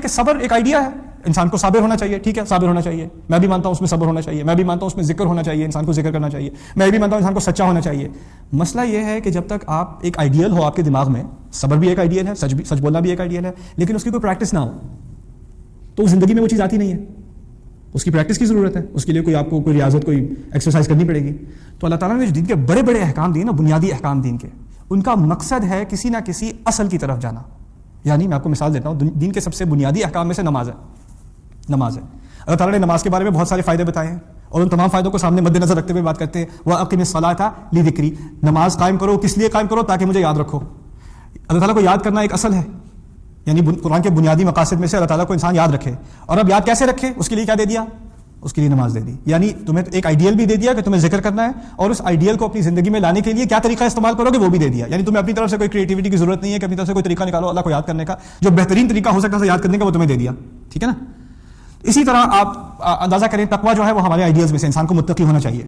کہ صبر ایک آئیڈیا ہے، انسان کو صابر ہونا چاہیے، ٹھیک ہے صابر ہونا چاہیے، میں بھی مانتا ہوں اس میں صبر ہونا چاہیے، میں بھی مانتا ہوں اس میں ذکر ہونا چاہیے، انسان کو ذکر کرنا چاہیے، میں بھی مانتا ہوں انسان کو سچا ہونا چاہیے۔ مسئلہ یہ ہے کہ جب تک آپ ایک آئیڈیل ہو آپ کے دماغ میں، صبر بھی ایک آئیڈیل ہے، سچ بولنا بھی ایک آئیڈیل ہے، لیکن اس کی کوئی پریکٹس نہ ہو تو زندگی میں وہ چیز آتی نہیں ہے، اس کی پریکٹس کی ضرورت ہے، اس کے لیے کوئی آپ کو کوئی ریاضت، کوئی ایکسرسائز کرنی پڑے گی۔ تو اللہ تعالیٰ نے جو دین کے بڑے بڑے احکام دیے نا، بنیادی احکام دین کے، ان کا مقصد ہے کسی نہ کسی اصل کی طرف جانا۔ یعنی میں آپ کو مثال دیتا ہوں، دین کے سب سے بنیادی احکام میں سے نماز ہے۔ اللہ تعالیٰ نے نماز کے بارے میں بہت سارے فائدے بتائے ہیں، اور ان تمام فائدوں کو سامنے مد نظر رکھتے ہوئے بات کرتے ہیں، وَأَقِمِ الصَّلَاةَ لِذِكْرِي، نماز قائم کرو، کس لیے قائم کرو؟ تاکہ مجھے یاد رکھو۔ اللہ تعالیٰ کو یاد کرنا ایک اصل ہے، یعنی قرآن کے بنیادی مقاصد میں سے اللہ تعالیٰ کو انسان یاد رکھے، اور اب یاد کیسے رکھے؟ اس کے لیے کیا دے دیا؟ اس کے لیے نماز دے دی۔ یعنی تمہیں ایک آئیڈیل بھی دے دیا کہ تمہیں ذکر کرنا ہے، اور اس آئیڈیل کو اپنی زندگی میں لانے کے لیے کیا طریقہ استعمال کرو گے وہ بھی دے دیا۔ یعنی تمہیں اپنی طرف سے کوئی کریٹیوٹی کی ضرورت نہیں ہے کہ اپنی طرف سے کوئی طریقہ نکالو اللہ کو یاد کرنے کا، جو بہترین طریقہ ہو سکتا ہے یاد کرنے کا وہ تمہیں دے دیا، ٹھیک ہے نا۔ اسی طرح آپ اندازہ کریں تقویٰ جو ہے وہ ہمارے آئیڈیلز میں سے، انسان کو متقی ہونا چاہیے۔